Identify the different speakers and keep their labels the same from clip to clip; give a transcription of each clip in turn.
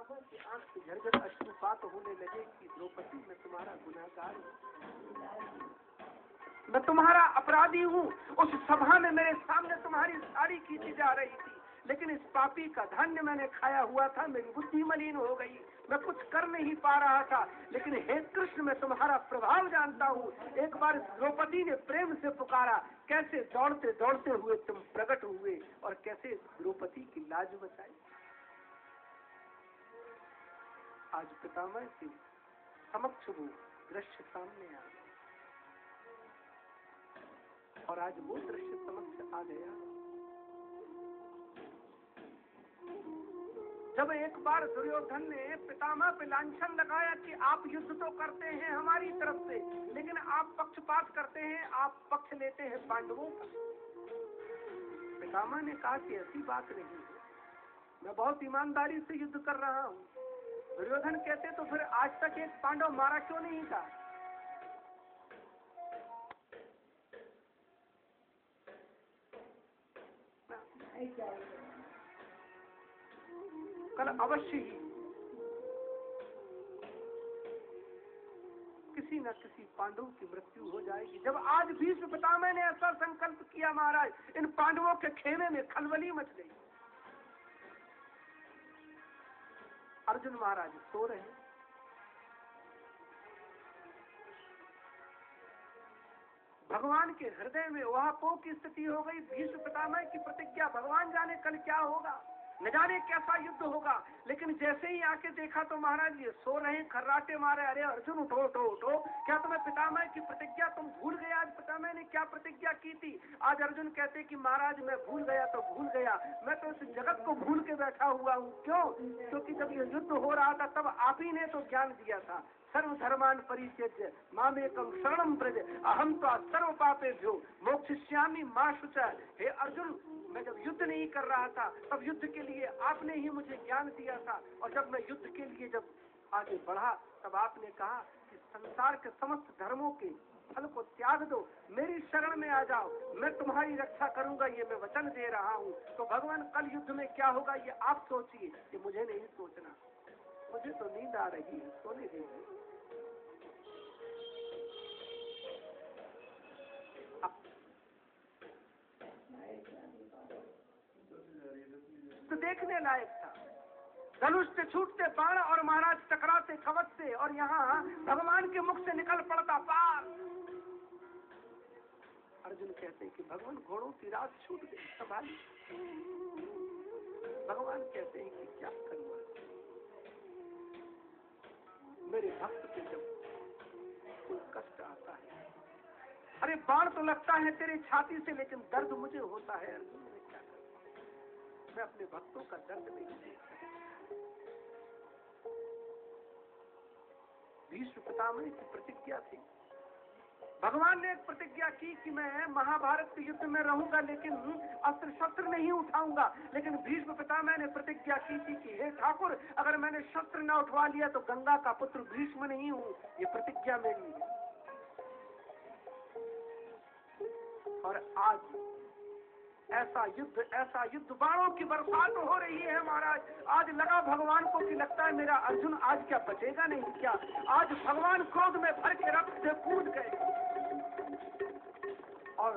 Speaker 1: पितामह की आंख से झरझर अश्रुपात होने लगे कि द्रौपदी मैं तुम्हारा गुनहगार हूँ, मैं तुम्हारा अपराधी हूँ। उस सभा में मेरे सामने तुम्हारी साड़ी खींची जा रही थी, लेकिन इस पापी का धान्य मैंने खाया हुआ था, मेरी बुद्धि मलिन हो गई, मैं कुछ कर नहीं पा रहा था। लेकिन हे कृष्ण, मैं तुम्हारा प्रभाव जानता हूँ। एक बार द्रौपदी ने प्रेम से पुकारा, कैसे दौड़ते दौड़ते हुए तुम प्रकट हुए और कैसे द्रौपदी की लाज बचाई। आज पितामह के समक्ष वो दृश्य सामने आ गया और आज वो दृश्य समक्ष आ गया जब एक बार दुर्योधन ने पितामह पे लांछन लगाया कि आप युद्ध तो करते हैं हमारी तरफ से, लेकिन आप पक्षपात करते हैं, आप पक्ष लेते हैं पांडवों का। पितामह ने कहा कि ऐसी बात नहीं है, मैं बहुत ईमानदारी से युद्ध कर रहा हूँ। दुर्योधन कहते तो फिर आज तक एक पांडव मारा क्यों नहीं था। कल अवश्य ही किसी न किसी पांडव की मृत्यु हो जाएगी। जब आज भीष्म पितामह ने ऐसा संकल्प किया महाराज, इन पांडवों के खेमे में खलबली मच गई। अर्जुन महाराज सो रहे, भगवान के हृदय में उहापोह की स्थिति हो गई। भीष्म पितामह की प्रतिज्ञा, भगवान जाने कल क्या होगा, न जाने कैसा युद्ध होगा। लेकिन जैसे ही आके देखा तो महाराज ये सो रहे, खर्राटे मारे, अरे अर्जुन उठो उठो उठो, क्या तुम्हें पितामह की प्रतिज्ञा तुम भूल गए? आज पितामह ने क्या प्रतिज्ञा की थी? आज अर्जुन कहते कि महाराज मैं भूल गया तो भूल गया, मैं तो इस जगत को भूल के बैठा हुआ हूँ। क्यों? क्योंकि जब ये युद्ध हो रहा था तब आप ही ने तो ज्ञान दिया था, सर्वधर्मान परित्यज्य मामेकं शरणं व्रज अहम तो सर्व पापेभ्यो मोक्षयिष्यामि मा शुचः। हे अर्जुन, मैं जब युद्ध नहीं कर रहा था तब युद्ध के लिए आपने ही मुझे ज्ञान दिया था, और जब मैं युद्ध के लिए जब आगे बढ़ा तब आपने कहा कि संसार के समस्त धर्मों के फल को त्याग दो, मेरी शरण में आ जाओ, मैं तुम्हारी रक्षा करूंगा, ये मैं वचन दे रहा हूँ। तो भगवान कल युद्ध में क्या होगा ये आप सोचिए, कि मुझे नहीं सोचना। मुझे तो नींद आ रही है, सोने दीजिए। तो देखने लायक था, धनुष से छूटते बाण और महाराज टकराते कवच से, और यहाँ भगवान के मुख से निकल पड़ता पार। अर्जुन कहते कि भगवान घोड़ों की रात छूट गई, संभाली। भगवान कहते हैं कि क्या करूंगा, मेरे भक्त पे जब कोई कष्ट आता है, अरे बाण तो लगता है तेरे छाती से, लेकिन दर्द मुझे होता है। अर्जुन ने क्या कहा, मैं अपने भक्तों का दर्द नहीं देख सकता। भीष्म पितामह की प्रतिज्ञा थी, भगवान ने एक प्रतिज्ञा की कि मैं महाभारत के युद्ध में रहूंगा, लेकिन अस्त्र शस्त्र नहीं उठाऊंगा। लेकिन भीष्म पितामह ने प्रतिज्ञा की थी कि हे ठाकुर, अगर मैंने शस्त्र न उठवा लिया तो गंगा का पुत्र भीष्म नहीं हूं, ये प्रतिज्ञा मेरी है। और आज ऐसा युद्ध बाणों की बरसात हो रही है महाराज। आज लगा भगवान को कि लगता है मेरा अर्जुन आज क्या बचेगा नहीं क्या। आज भगवान क्रोध में भर के रथ से कूद गए और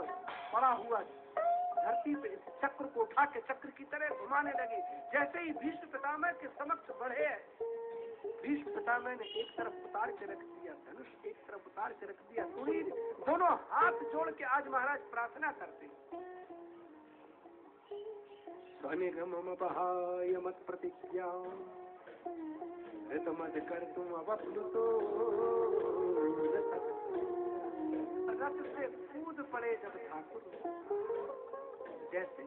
Speaker 1: पड़ा हुआ धरती पे इस चक्र को उठा के चक्र की तरह घुमाने लगे। जैसे ही भीष्म पितामह के समक्ष बढ़े, भीष्म पितामह ने एक तरफ उतार के रख दिया धनुष, एक तरफ उतार के रख दिया सुनील, दोनों हाथ जोड़ के आज महाराज प्रार्थना करते, स्वनिगममपहाय मत प्रतिज्ञा ऋतमद कर्तुम अवप्लुतो रथ से कूद पड़े जब ठाकुर, जैसे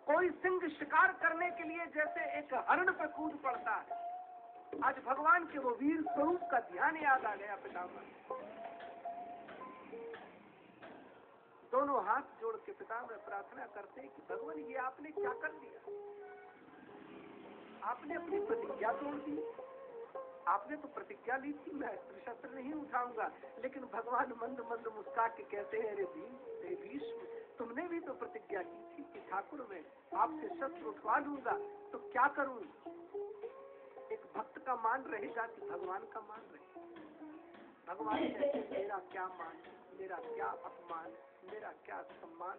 Speaker 1: कोई सिंह शिकार करने के लिए जैसे एक हरण पे कूद पड़ता है। आज भगवान के वो वीर स्वरूप का ध्यान याद आ गया पितामह। दोनों हाथ जोड़ के पितामह प्रार्थना करते हैं कि भगवान ये आपने क्या कर दिया, आपने अपनी प्रतिज्ञा तोड़ दी। आपने तो प्रतिज्ञा ली थी मैं शस्त्र नहीं उठाऊंगा, लेकिन भगवान मंद मंद मुस्कुरा के कहते हैं, अरे भीष्म, तुमने भी तो प्रतिज्ञा की थी कि ठाकुर मैं आपसे शस्त्र उठवा लूंगा, तो क्या करूं? भक्त का मान रहेगा कि भगवान का मान रहेगा? भगवान कहते मेरा क्या मान, मेरा क्या अपमान, मेरा क्या सम्मान,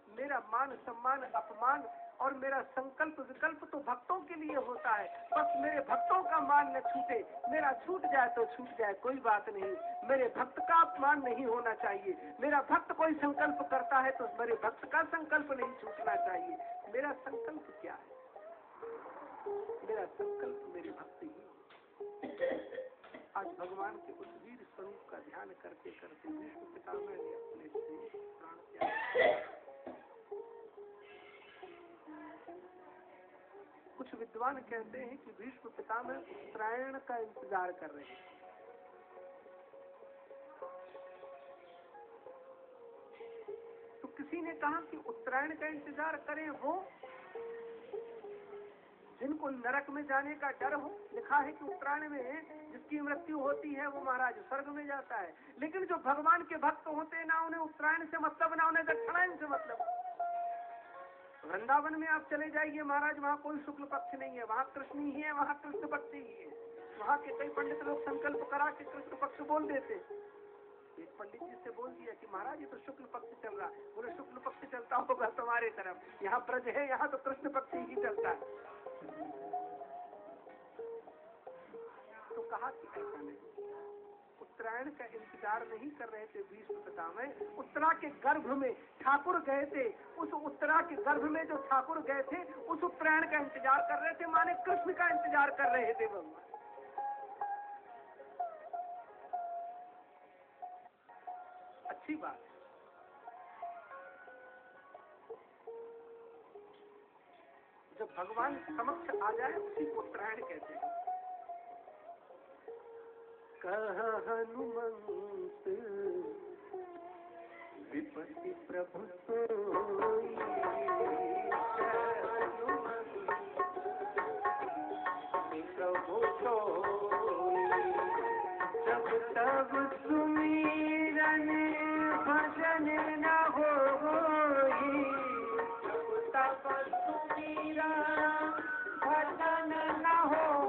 Speaker 1: मेरा मान सम्मान अपमान और मेरा संकल्प विकल्प तो भक्तों के लिए होता है। बस मेरे भक्तों का मान न छूटे, मेरा छूट जाए तो छूट जाए, कोई बात नहीं। मेरे भक्त का अपमान नहीं होना चाहिए। मेरा भक्त कोई संकल्प करता है तो मेरे भक्त का संकल्प नहीं छूटना चाहिए। मेरा संकल्प क्या है? मेरा संकल्प मेरे भक्त ही। आज भगवान के उस वीर स्वरूप का ध्यान करते करते भीष्म पितामह ने अपने से प्राण त्याग। कुछ विद्वान कहते हैं कि भीष्म पितामह उत्तरायण का इंतजार कर रहे हैं। तो किसी ने कहा कि उत्तरायण का इंतजार करें वो जिनको नरक में जाने का डर हो। लिखा है कि उत्तरायण में जिसकी मृत्यु होती है वो महाराज स्वर्ग में जाता है। लेकिन जो भगवान के भक्त होते हैं ना उन्हें उत्तरायण से मतलब, ना उन्हें दक्षिणायन से मतलब। वृंदावन में आप चले जाइए महाराज, वहाँ कोई शुक्ल पक्ष नहीं है, वहाँ कृष्ण ही है, वहाँ कृष्ण पक्ष ही है। वहाँ के कई पंडित लोग संकल्प करा के कृष्ण पक्ष बोल देते। एक पंडित जी से बोल दिया कि महाराज ये तो शुक्ल पक्ष चल रहा है। बोले शुक्ल पक्ष चलता होगा तुम्हारे तरफ, यहाँ ब्रज है, यहाँ तो कृष्ण पक्ष ही चलता है। तो कहा कि ऐसा नहीं, उत्तरायण का इंतजार नहीं कर रहे थे भीष्म पितामह। उत्तरा के गर्भ में ठाकुर गए थे, उस उत्तरा के गर्भ में जो ठाकुर गए थे उस उत्तरायण का इंतजार कर रहे थे, माने कृष्ण का इंतजार कर रहे थे भगवान। अच्छी बात है। जब भगवान समक्ष आ जाए उसी को उत्तरायण कहते हैं। कह हनुमंत विपत्ति प्रभु सोई, प्रभु सोई, जब तब सुमिरन भजन न होई, जब तब सुमिरन भजन न होई।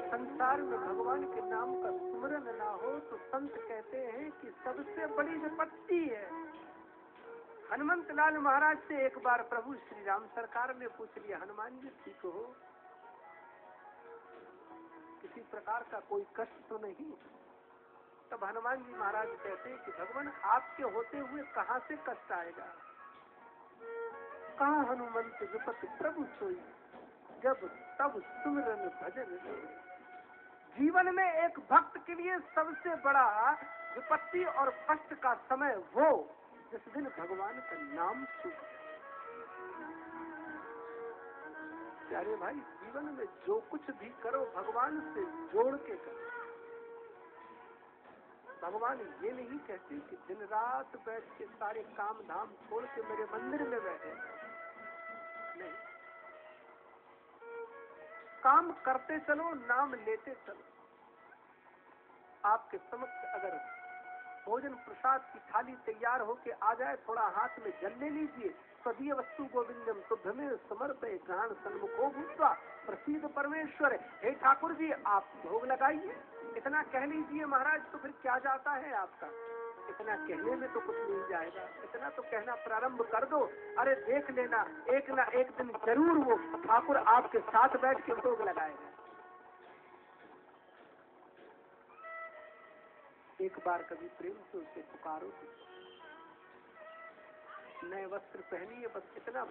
Speaker 1: संसार में भगवान के नाम का स्मरण ना हो तो संत कहते हैं कि सबसे बड़ी विपत्ति है। हनुमंत लाल महाराज से एक बार प्रभु श्री राम सरकार ने पूछ लिया, हनुमान जी ठीक हो, किसी प्रकार का कोई कष्ट तो नहीं? तब हनुमान जी महाराज कहते हैं कि भगवान आपके होते हुए कहाँ से कष्ट आएगा? कहाँ हनुमंत विपत्ति प्रभु सोई, जब तब सुमिरन भजन। जीवन में एक भक्त के लिए सबसे बड़ा विपत्ति और कष्ट का समय वो जिस दिन भगवान का नाम छूट। प्यारे भाई, जीवन में जो कुछ भी करो भगवान से जोड़ के करो। भगवान ये नहीं कहते कि दिन रात बैठ के सारे काम धाम छोड़ के मेरे मंदिर में बैठे, नहीं। काम करते चलो, नाम लेते चलो। आपके समक्ष अगर भोजन प्रसाद की थाली तैयार होके आ जाए, थोड़ा हाथ में जल ले लीजिए। सदीय वस्तु गोविंदम तुभ्यमेव समर्पये ग्रहण सन्मुखो भूत्वा प्रसीद परमेश्वर। हे ठाकुर जी आप भोग लगाइए, इतना कह लीजिए महाराज, तो फिर क्या जाता है आपका? इतना कहने में तो कुछ नहीं जाएगा, इतना तो कहना प्रारंभ कर दो। अरे देख लेना, एक ना एक दिन जरूर वो ठाकुर आपके साथ बैठ के भोग लगाएगा। एक बार कभी प्रेम से उसे पुकारो, नए वस्त्र पहनिए, बस इतना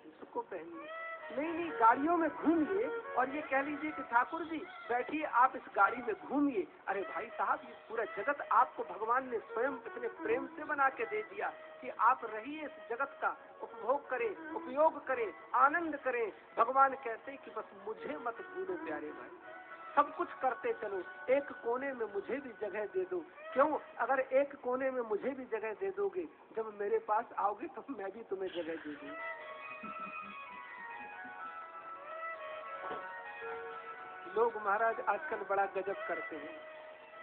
Speaker 1: उसको पहनिए। नहीं, गाड़ियों में घूमिए और ये कह लीजिए कि ठाकुर जी बैठिए, आप इस गाड़ी में घूमिए। अरे भाई साहब, ये पूरा जगत आपको भगवान ने स्वयं इतने प्रेम से बना के दे दिया कि आप रहिए, इस जगत का उपभोग करें, उपयोग करें, आनंद करें। भगवान कहते कि बस मुझे मत भूलो प्यारे भाई, सब कुछ करते चलो, एक कोने में मुझे भी जगह दे दो। क्यों? अगर एक कोने में मुझे भी जगह दे दोगे, जब मेरे पास आओगे तो मैं भी तुम्हें जगह दे दूंगी। लोग महाराज आजकल बड़ा गजब करते हैं,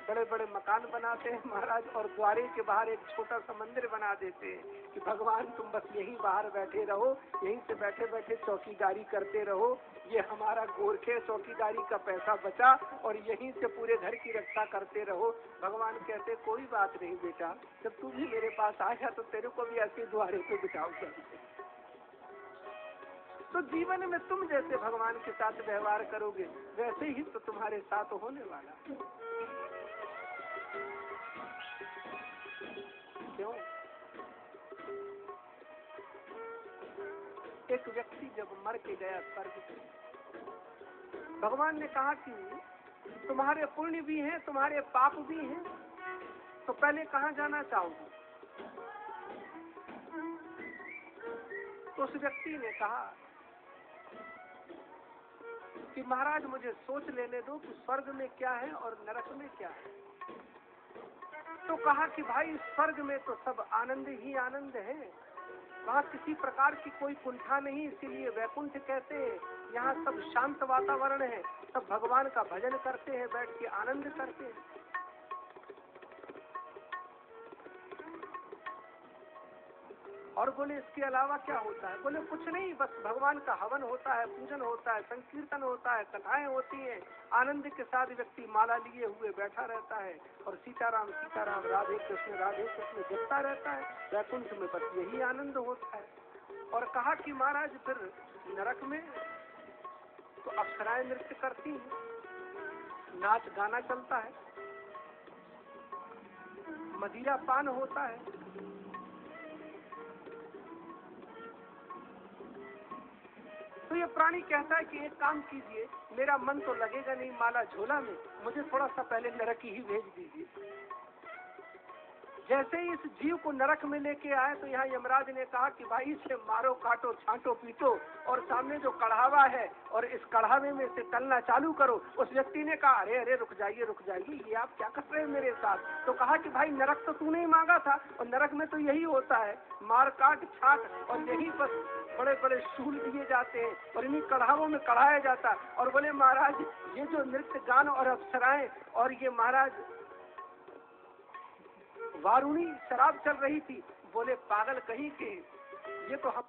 Speaker 1: बड़े बड़े मकान बनाते हैं महाराज, और द्वारे के बाहर एक छोटा सा मंदिर बना देते हैं कि भगवान तुम बस यहीं बाहर बैठे रहो, यहीं से बैठे बैठे चौकीदारी करते रहो, ये हमारा गोरखे चौकीदारी का पैसा बचा और यहीं से पूरे घर की रक्षा करते रहो। भगवान कहते कोई बात नहीं बेटा, जब तू भी मेरे पास आया तो तेरे को भी ऐसे द्वारे पे बिठाऊंगा। तो जीवन में तुम जैसे भगवान के साथ व्यवहार करोगे, वैसे ही तो तुम्हारे साथ होने वाला। क्यों? एक व्यक्ति जब मर के गया स्वर्ग से, भगवान ने कहा कि तुम्हारे पुण्य भी हैं, तुम्हारे पाप भी हैं, तो पहले कहाँ जाना चाहोगे? तो उस व्यक्ति ने कहा कि महाराज मुझे सोच लेने दो कि स्वर्ग में क्या है और नरक में क्या है। तो कहा कि भाई स्वर्ग में तो सब आनंद ही आनंद है, वहाँ किसी प्रकार की कोई कुंठा नहीं, इसीलिए वैकुंठ कहते हैं। यहाँ सब शांत वातावरण है, सब भगवान का भजन करते हैं, बैठ के आनंद करते हैं। और बोले इसके अलावा क्या होता है? बोले कुछ नहीं, बस भगवान का हवन होता है, पूजन होता है, संकीर्तन होता है, कथाएं होती हैं, आनंद के साथ व्यक्ति माला लिए हुए बैठा रहता है और सीताराम सीताराम राधे कृष्ण जपता रहता है। वैकुंठ में बस यही आनंद होता है। और कहा कि महाराज फिर नरक में तो अप्सराएं नृत्य करती हैं, नाच गाना चलता है, मदिरा पान होता है। तो ये प्राणी कहता है कि एक काम कीजिए, मेरा मन तो लगेगा नहीं माला झोला में, मुझे थोड़ा सा पहले नरक ही भेज दीजिए। जैसे ही इस जीव को नरक में लेके आए तो यहाँ यमराज ने कहा कि भाई इसे मारो, काटो, छांटो, पीटो और सामने जो कढ़ावा है और इस कढ़ावे में से तलना चालू करो। उस व्यक्ति ने कहा अरे अरे रुक जाइए, ये आप क्या कर रहे हैं मेरे साथ? तो कहा कि भाई नरक तो तूने ही मांगा था, और नरक में तो यही होता है, मार काट छाट, और यही बस बड़े बड़े शूल दिए जाते हैं और इन्हीं कढ़ावों में कढ़ाया जाता है। और बोले महाराज ये जो नृत्य गान और अप्सराएं और ये महाराज वारुणी शराब चल रही थी। बोले पागल कहीं के, ये तो हम